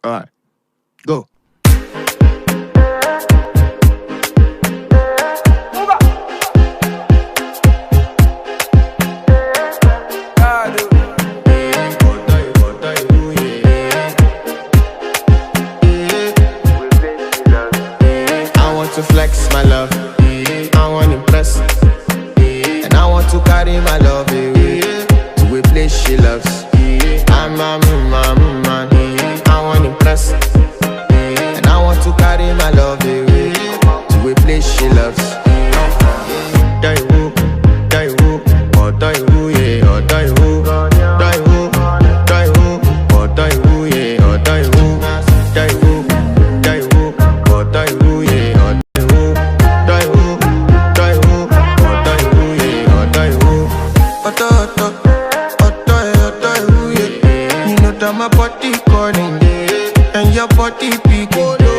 Alright, go. I want to flex my love, I want to impress, and I want to carry my love away to a place she loves. I'm a man, I want to impress, and I want to carry my love away to a place she loves. Die who, or die who, yeah, or die who, die who, or die who, yeah, or die who, die who, or die who, yeah, or die who, or die who, yeah, or die who. You know that my body calling, and your body picking.